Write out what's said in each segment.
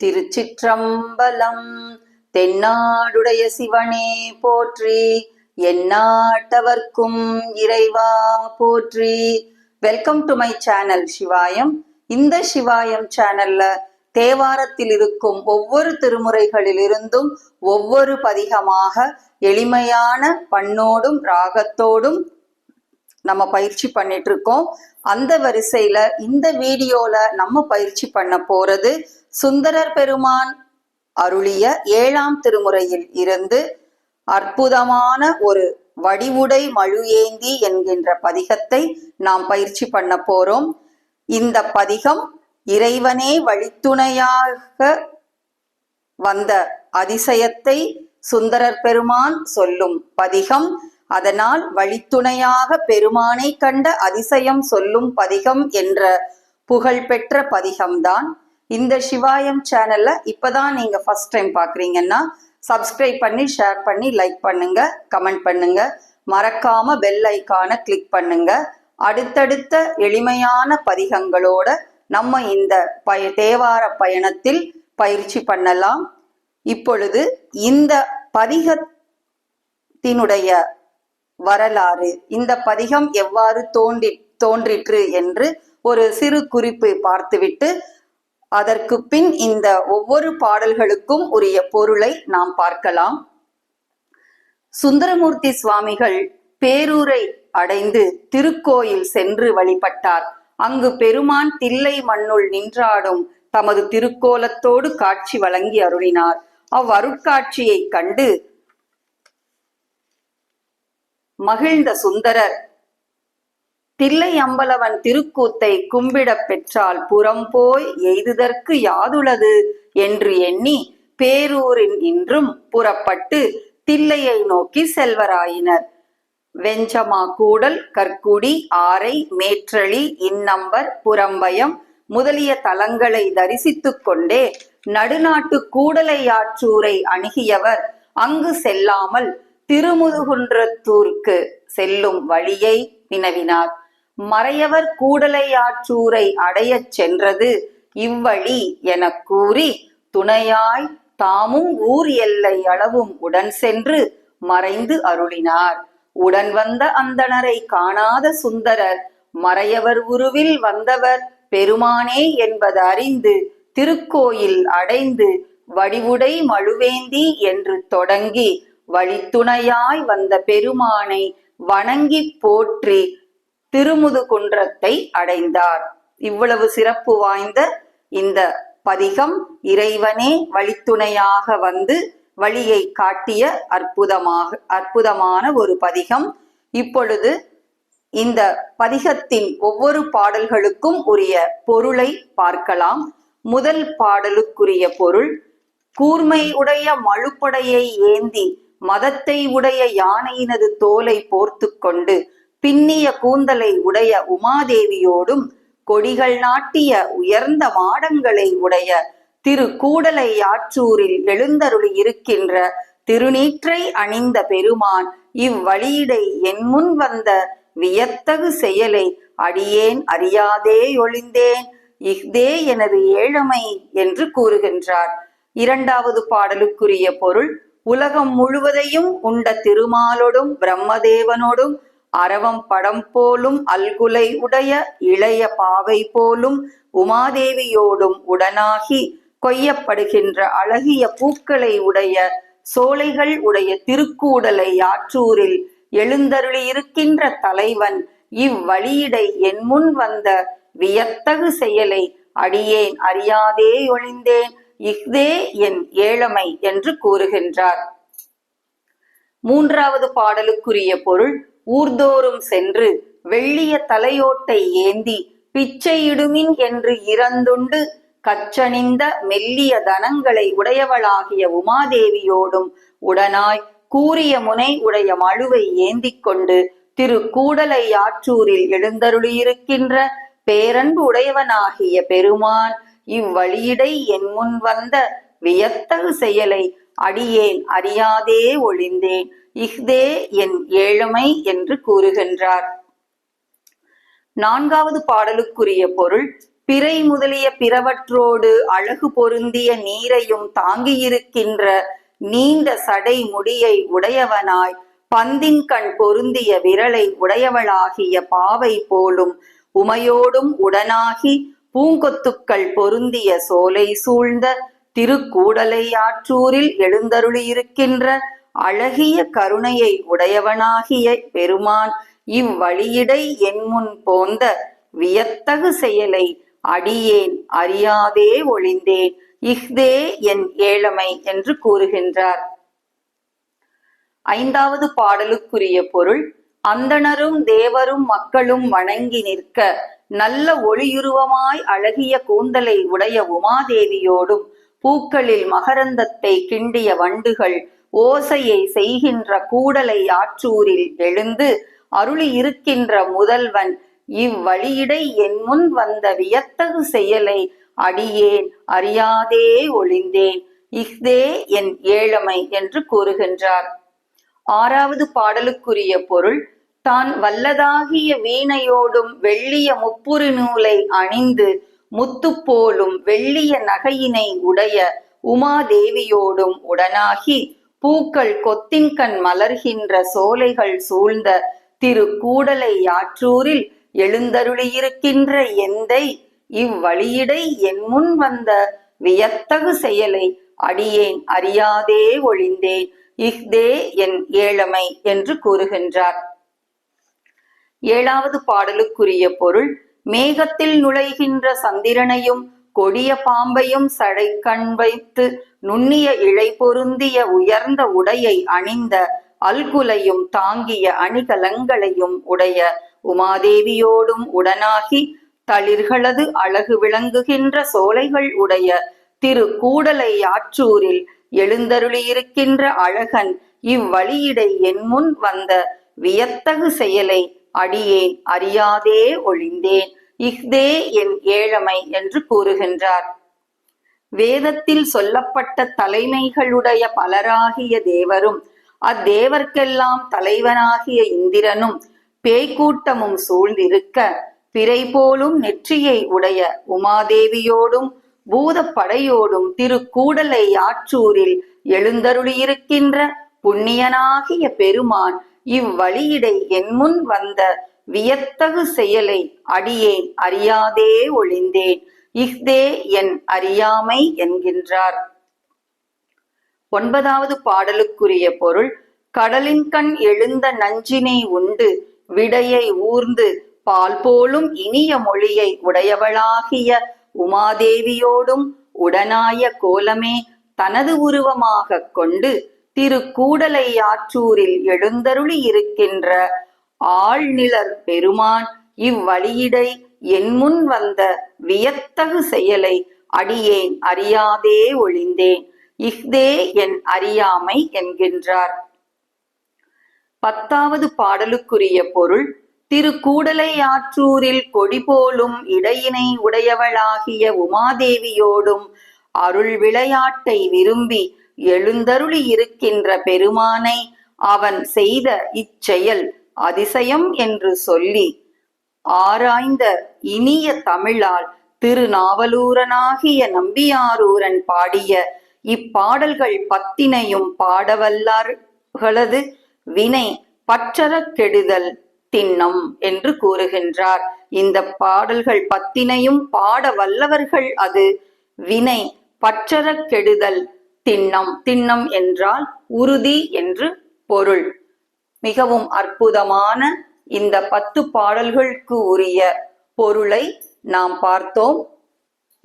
திருச்சிற்றம்பலம். தென்னாடுடைய சிவனே போற்றி, எந்நாட்டவர்க்கும் இறைவா போற்றி. Welcome to my channel Sivayam. இந்த சிவாயம் சேனல்ல தேவாரத்தில் இருக்கும் ஒவ்வொரு திருமுறைகளிலிருந்தும் ஒவ்வொரு பதிகமாக எளிமையான பண்ணோடும் ராகத்தோடும் நம்ம பயிற்சி பண்ணிட்டு இருக்கோம். அந்த வரிசையில இந்த வீடியோல நம்ம பயிற்சி பண்ண போறது சுந்தரர் பெருமான் அருளிய 7ஆம் திருமுறையில் இருந்து அற்புதமான ஒரு வடிவுடை மழு ஏந்தி என்கின்ற பதிகத்தை நாம் பயிற்சி பண்ண போறோம். இந்த பதிகம் இறைவனே வழித்துணையாக வந்த அதிசயத்தை சுந்தரர் பெருமான் சொல்லும் பதிகம். அதனால் வழித்துணையாக பெருமானை கண்ட அதிசயம் சொல்லும் பதிகம் என்ற புகழ்பெற்ற பதிகம்தான். இந்த சிவாயம் சேனல்ல இப்பதான் நீங்க ஃபர்ஸ்ட் டைம் பாக்குறீங்கன்னா சப்ஸ்கிரைப் பண்ணி, ஷேர் பண்ணி, லைக் பண்ணுங்க, கமெண்ட் பண்ணுங்க, மறக்காம பெல் ஐக்கான கிளிக் பண்ணுங்க. அடுத்தடுத்த எளிமையான பதிகங்களோட நம்ம இந்த தேவார பயணத்தில் பயிற்சி பண்ணலாம். இப்பொழுது இந்த பதிகத்தினுடைய வரலாறு, இந்த பதிகம் எவ்வாறு தோன்றிற்று என்று ஒரு சிறு குறிப்பு பார்த்துவிட்டு அதற்கு பின் இந்த ஒவ்வொரு பாடல்களுக்கும் உரிய பொருளை நாம் பார்க்கலாம். சுந்தரமூர்த்தி சுவாமிகள் பேரூரை அடைந்து திருக்கோயில் சென்று வழிபட்டார். அங்கு பெருமான் தில்லை மண்ணுள் நின்றாடும் தமது திருக்கோலத்தோடு காட்சி வழங்கி அருளினார். அவ்வருட்காட்சியை கண்டு மகிழ்ந்த சுந்தரர் தில்லை அம்பலவன் திருக்கூத்தை கும்பிடப் பெற்றால் புறம் போய் எய்துதற்கு யாதுளது என்று எண்ணி பேரூரின் இன்றும் புறப்பட்டு தில்லையை நோக்கி செல்வராயினர். வெஞ்சமா கூடல், கற்குடி, ஆரை, மேற்றளி, இன்னம்பர், புறம்பயம் முதலிய தலங்களை தரிசித்துக் கொண்டே நடுநாட்டு கூடலையாற்றூரை அணுகியவர் அங்கு செல்லாமல் திருமுதுகுன்றத்தூருக்கு செல்லும் வழியை வினவினார். மறையவர் கூடலையாற்றூரை அடையச் சென்றது இவ்வழி எனக் கூறி துணையாய் தாமும் ஊர் எல்லை அளவும் உடன் சென்று மறைந்து அருளினார். உடன் வந்த அந்தணரை காணாத சுந்தரர் மறையவர் உருவில் வந்தவர் பெருமானே என்பது அறிந்து திருக்கோயில் அடைந்து வடிவுடை மழுவேந்தி என்று தொடங்கி வழித்துணையாய் வந்த பெருமானை வணங்கி போற்றி திருமுதுகுன்றத்தை அடைந்தார். இவ்வளவு சிறப்பு வாய்ந்த இந்த பதிகம் இறைவனே வழித்துணையாக வந்து வழியை காட்டிய அற்புதமான ஒரு பதிகம். இப்பொழுது இந்த பதிகத்தின் ஒவ்வொரு பாடல்களுக்கும் உரிய பொருளை பார்க்கலாம். முதல் பாடலுக்குரிய பொருள்: கூர்மை உடைய மழுப்படையை ஏந்தி மதத்தை உடைய யானையினது தோலை போர்த்து கொண்டு பின்னிய கூந்தலை உடைய உமாதேவியோடும் கொடிகள் நாட்டிய உயர்ந்த மாடங்களை உடைய திரு கூடலை ஆற்றூரில் எழுந்தருளி இருக்கின்ற திருநீற்றை அணிந்த பெருமான் இவ்வழியிடை என் முன் வந்த வியத்தகு செயலை அடியேன் அறியாதே ஒளிந்தேன், இஃதே எனது ஏழமை என்று கூறுகின்றார். இரண்டாவது பாடலுக்குரிய பொருள்: உலகம் முழுவதையும் உண்ட திருமாலோடும் பிரம்மதேவனோடும் அரவம் படம் போலும் அல்குலை உடைய இளைய பாவை போலும் உமாதேவியோடும் உடனாகி கொய்யப்படுகின்ற அழகிய பூக்களை உடைய சோலைகள் உடைய திருக்கூடலை ஆற்றூரில் எழுந்தருளி இருக்கின்ற தலைவன் இவ்வழியிடை என் முன் வந்த வியத்தகு செயலை அடியேன் அறியாதே ஒளிந்தேன், இஃதே என் ஏழமை என்று கூறுகின்றார். மூன்றாவது பாடலுக்குரிய பொருள்: ஊர்தோறும் சென்று வெள்ளிய தலையோட்டை ஏந்தி பிச்சையிடுமின் என்று இறந்துண்டு கச்சணிந்த மெல்லிய தனங்களை உடையவளாகிய உமாதேவியோடும் உடனாய் கூரிய முனை உடைய மழுவை ஏந்திக் கொண்டு திரு கூடலை ஆற்றூரில் எழுந்தருளியிருக்கின்ற பேரன்பு உடையவனாகிய பெருமான் இவ்வழியிடை என் முன் வந்த வியத்தகு செயலை அடியேன் அறியாதே ஒளிந்தேன், இஃதே என் ஏழமை என்று கூறுகின்றார். நான்காவது பாடலுக்குரிய பொருள்: பிறை முதலிய பிறவற்றோடு அழகு பொருந்திய நீரையும் தாங்கியிருக்கின்ற நீண்ட சடை முடியை உடையவனாய் பந்தின்கண் பொருந்திய விரலை உடையவளாகிய பாவை போலும் உமையோடும் உடனாகி பூங்கொத்துக்கள் பொருந்திய சோலை சூழ்ந்த திருக்கூடலை ஆற்றூரில் எழுந்தருளியிருக்கின்ற அழகிய கருணையை உடையவனாகிய பெருமான் இவ்வழியிடை என்முன் போந்த வியத்தகு செயலை அடியேன் அறியாதே ஒளிந்தேன், இஃதே என் ஏழமை என்று கூறுகின்றார். ஐந்தாவது பாடலுக்குரிய பொருள்: அந்தணரும் தேவரும் மக்களும் வணங்கி நிற்க நல்ல ஒளியுருவமாய் அழகிய கூந்தலை உடைய உமாதேவியோடும் பூக்களில் மகரந்தத்தை கிண்டிய வண்டுகள் ஓசையை செய்கின்ற கூடலை ஆற்றூரில் எழுந்து அருளி இருக்கின்ற முதல்வன் இவ்வழியிடை என் முன் வந்த வியத்தகு செயலை அடியேன் அறியாதே ஒளிந்தேன், இஃதே என் ஏழமை என்று கூறுகின்றார். ஆறாவது பாடலுக்குரிய பொருள்: தான் வல்லதாகிய வீணையோடும் வெள்ளிய முப்புரு நூலை அணிந்து முத்து போலும் வெள்ளிய நகையினை உடைய உமாதேவியோடும் உடனாகி பூக்கள் கொத்தின்கண் மலர்கின்ற சோலைகள் சூழ்ந்த திருக்கூடலை ஆற்றூரில் எழுந்தருளியிருக்கின்ற எந்தை இவ்வழியிடை என் முன் வந்த வியத்தகு செயலை அடியேன் அறியாதே ஒளிந்தேன், இஃதே என் ஏழமை என்று கூறுகின்றார். ஏழாவது பாடலுக்குரிய பொருள்: மேகத்தில் நுழைகின்ற சந்திரனையும் கொடிய பாம்பையும் சடை கண் வைத்து நுண்ணிய இழை பொருந்திய உயர்ந்த உடையை அணிந்த அல்குலையும் தாங்கிய அணிகலங்களையும் உடைய உமாதேவியோடும் உடனாகி தளிர்களது அழகு விளங்குகின்ற சோலைகள் உடைய திருக்கூடலை ஆற்றூரில் எழுந்தருளியிருக்கின்ற அழகன் இவ்வழியிடை என் முன் வந்த வியத்தகு செயலை அடியேன் அறியாதே ஒளிந்தேன், இஃதே என் ஏழமை என்று கூறுகின்றார். வேதத்தில் சொல்லப்பட்ட தலைமைகளுடைய பலராகிய தேவரும் அத்தேவர்க்கெல்லாம் தலைவனாகிய இந்திரனும் பேய்க்கூட்டமும் சூழ்ந்திருக்க பிறை போலும் நெற்றியை உடைய உமாதேவியோடும் பூதப்படையோடும் திருக்கூடலை ஆற்றூரில் எழுந்தருளியிருக்கின்ற புண்ணியனாகிய பெருமான் இவ்வழியிடை என் முன் வந்த வியத்தகு செயலை அடியேன் அறியாதே ஒளிந்தேன், இஃதே என் அறியாமை என்கின்றார். ஒன்பதாவது பாடலுக்குரிய பொருள்: கடலின் கண் எழுந்த நஞ்சினை உண்டு விடையை ஊர்ந்து பால் போலும் இனிய மொழியை உடையவளாகிய உமாதேவியோடும் உடனாய கோலமே தனது உருவமாக கொண்டு திருக்கூடலை ஆற்றூரில் எழுந்தருளி இருக்கின்ற ஆழ்நிலர் பெருமான் இவ்வழியிடை என் முன் வந்த வியத்தகு செயலை அடியேன் அறியாதே ஒளிந்தேன், இஃதே என் அறியாமை என்கின்றார். பத்தாவது பாடலுக்குரிய பொருள்: திருக்கூடலை ஆற்றூரில் கொடி போலும் இடையினை உடையவளாகிய உமாதேவியோடும் அருள் விளையாட்டை விரும்பி எழுந்தருளி இருக்கின்ற பெருமானை அவன் செய்த இச்செயல் அதிசயம் என்று சொல்லி ஆராய்ந்த இனிய தமிழால் திருநாவலூரனாகிய நம்பியாரூரன் பாடிய இப்பாடல்கள் பத்தினையும் பாடவல்லார்களது வினை பற்றறக் கெடுதல் திண்ணம் என்று கூறுகின்றார். இந்த பாடல்கள் பத்தினையும் பாட வல்லவர்கள் அது வினை பற்றறக் கெடுதல் திண்ணம். திண்ணம் என்றால் உறுதி என்று பொருள். மிகவும் அற்புதமான இந்த 10 பாடல்களுக்கு உரிய பொருளை நாம் பார்த்தோம்.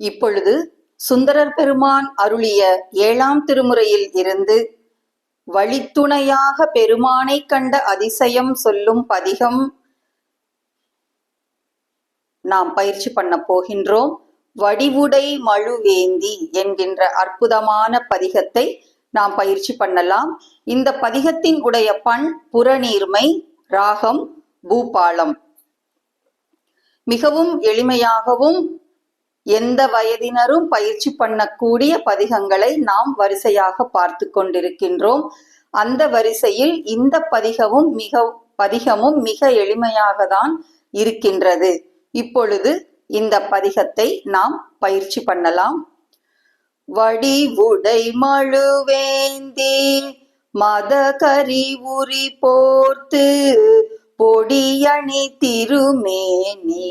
இப்பொழுது சுந்தரர் பெருமான் அருளிய 7ஆம் திருமுறையில் இருந்து வழித்துணையாக பெருமானை கண்ட அதிசயம் சொல்லும் பதிகம் நாம் பயிற்சி பண்ண போகின்றோம். வடிவுடை மழுவேந்தி என்கின்ற அற்புதமான பதிகத்தை நாம் பயிற்சி பண்ணலாம். இந்த பதிகத்தின் உடைய பண் புறநீர்மை, ராகம் பூபாலம். மிகவும் எளிமையாகவும் எந்த வயதினரும் பயிற்சி பண்ணக்கூடிய பதிகங்களை நாம் வரிசையாக பார்த்து கொண்டிருக்கின்றோம். அந்த வரிசையில் இந்த பதிகமும் மிக எளிமையாக தான் இருக்கின்றது. இப்பொழுது இந்த பதிகத்தை நாம் பயிற்சி பண்ணலாம். வடிவுடை மழுவேந்தி மதகரி உரி போர்த்து பொடியணி திருமேனி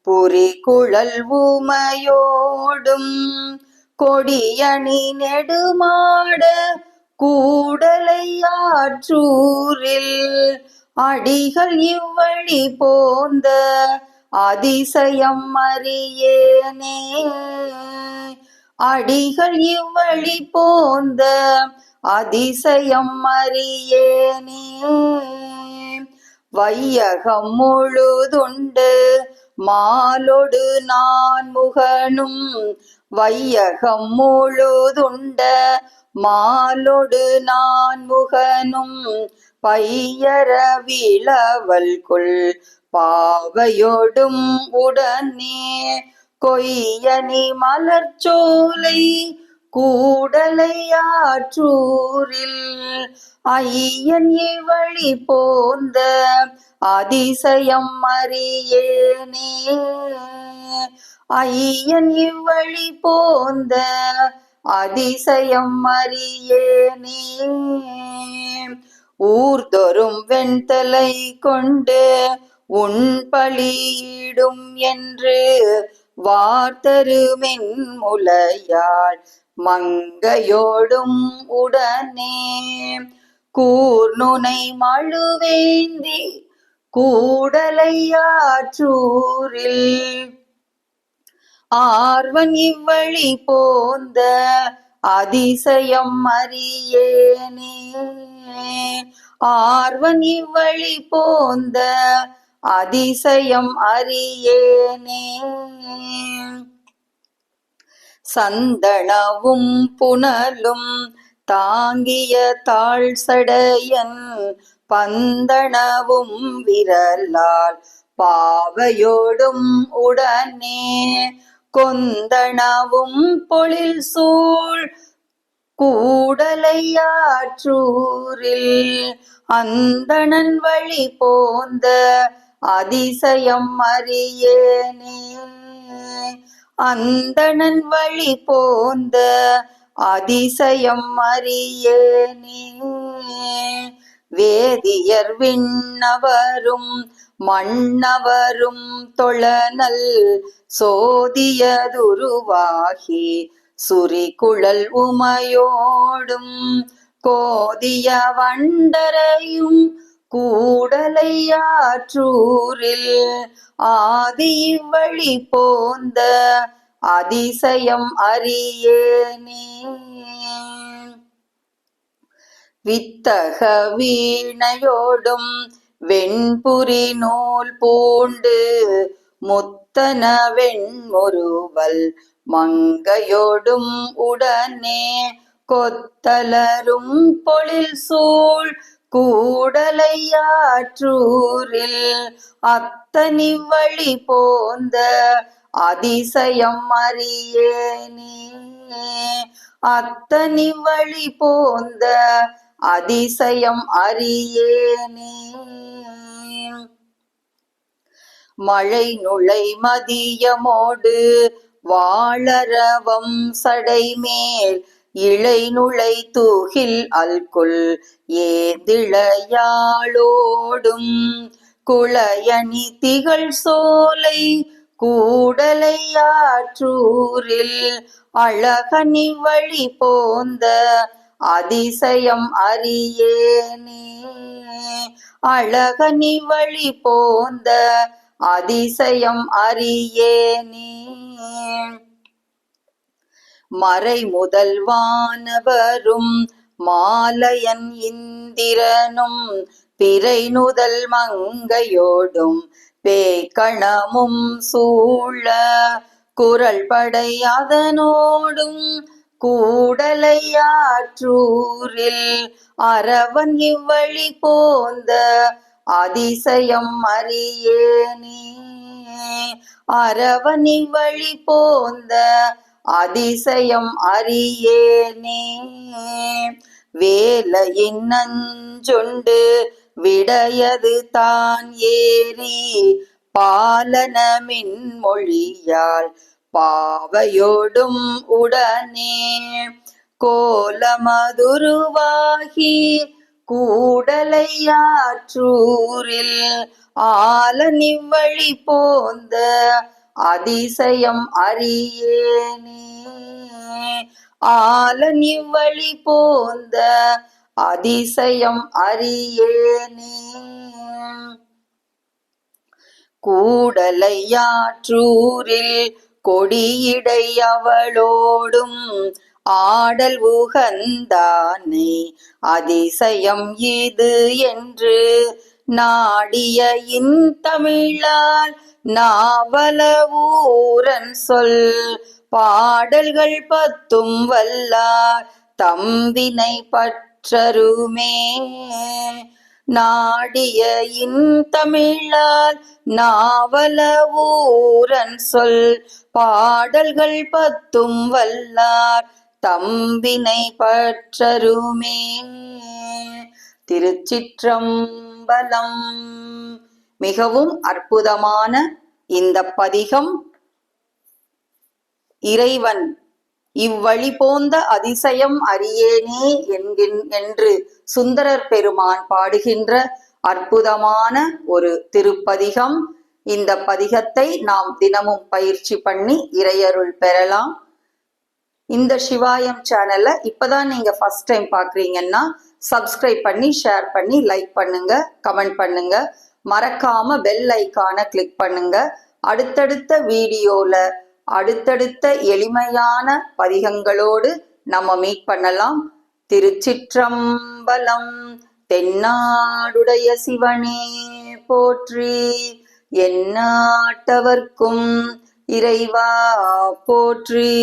புரிகுழல் உமையோடும் கொடியணி நெடுமாட கூடலையாற்றூரில் அடிகள் இவ்வழி போந்த அதிசயம் அறியேனே. அடிகள் இவ்வழி போந்த அதிசயம் அறியேனே. வையகம் முழுதுண்டு மாலொடு நான் முகனும் வையகம் முழுதுண்ட மாலொடு நான் முகனும் பையர விளவல் கொள் பாவையோடும் உடனே கொய்யனி மலர்ச்சோலை கூடலையாற்றூரில் ஐயன் இவழி போந்த அதிசயம் அறியேனே. ஐயன் இவ்வழி போந்த அதிசயம் அறியேனே. ஊர்தொறும் வெண்தலை கொண்டு உன் பலியிடும் என்று வார்த்தரு மென்முலையாள் மங்கையோடும் உடனே கூர்நுனை மழுவேந்தி கூடலையாற்றூரில் ஆர்வன் இவ்வழி போந்த அதிசயம் அறியேனே. ஆர்வன் இவ்வழி போந்த அதிசயம் அறியேனே. சந்தனவும் புனலும் தாங்கிய தாழ் சடையன் பந்தனவும் விரலால் பாவையோடும் உடனே கொந்தனவும் பொழில் சூழ் கூடலையாற்றூரில் அந்தணன் வழி போந்த அதிசயம் அறியேனே. அந்தணன் வழி போந்த அதிசயம் அறியேனே. வேதியர் விண்ணவரும் மன்னவரும் தொழநல் சோதியதுருவாகி சுரிகுழல் உமையோடும் கோதிய வண்டரையும் கூடலையாற்றூரில் ஆதி இவ்வழி போந்த அதிசயம் அறியேனே. வித்தக வீணையோடும் வெண்புரி நூல் பூண்டு முத்தன வெண்முறுவல் மங்கையோடும் உடனே கொத்தலரும் பொழில் சூழ் கூடலையாற்றூரில் அத்தனி வழி போந்த அதிசயம் அறியேனே. அத்தனி வழி போந்த அதிசயம் அறியேனே. மழை நுழை மதியமோடு வாளரவம் சடைமேல் இளை நுழை தூகில் அல்குல் ஏந்திழையாளோடும் குளையணி திகழ் சோலை கூடலையாற்றூரில் அழகனி வழி போந்த அதிசயம் அறியேனே. அழகனி வழி போந்த அதிசயம் அறியேனே. மறை முதல் வானவரும் மாலயன் இந்திரனும் பிறை நுதல் மங்கையோடும் பேய்கணமும் சூழ குரல் படை அதனோடும் கூடலையாற்றூரில் அரவன் இவ்வழி போந்த அதிசயம் அறியேனே. அரவன் இவ்வழி போந்த அதிசயம் அறியேனே. வேலையின் நஞ்சுண்டு விடையது தான் ஏறி பாலனமின் மொழியால் பாவையோடும் உடனே கோலமதுருவாகி கூடலையாற்றூரில் ஆலனிவ்வழி போந்த அதிசயம் அறியேனே. ஆலனிவ்வழி போந்த அதிசயம் அறியேனே. கூடலையாற்றூரில் கொடியிடை அவளோடும் ஆடல் உகந்தானை அதிசயம் இது என்று நாடிய இன்தமிழால் நாவல ஊரன் சொல் பாடல்கள் பத்தும் வல்லார் தம்பினை பற்றருமே. நாடிய இன்தமிழால் நாவல ஊரன் சொல் பாடல்கள் பத்தும் வல்லார் தம்பினை பற்றருமே. திருச்சிற்றம்பலம். மிகவும் அற்புதமான இந்த பதிகம் இறைவன் இவ்வழி போந்த அதிசயம் அறியேனே என்று சுந்தரர் பெருமான் பாடுகின்ற அற்புதமான ஒரு திருப்பதிகம். இந்த பதிகத்தை நாம் தினமும் பயிற்சி பண்ணி இறையருள் பெறலாம். இந்த சிவாயம் சேனல்ல இப்பதான் நீங்க ஃபர்ஸ்ட் டைம் பாக்குறீங்கன்னா சப்ஸ்கிரைப் பண்ணி, ஷேர் பண்ணி, லைக் பண்ணுங்க, கமெண்ட் பண்ணுங்க. மறக்காம பெல் ஐக்கான கிளிக் பண்ணுங்க. அடுத்தடுத்த வீடியோல அடுத்தடுத்த எளிமையான பதிகங்களோடு நம்ம மீட் பண்ணலாம். திருச்சிற்றம்பலம். தென்னாடுடைய சிவனே போற்றி, எந்நாட்டவர்க்கும் இறைவா போற்றி.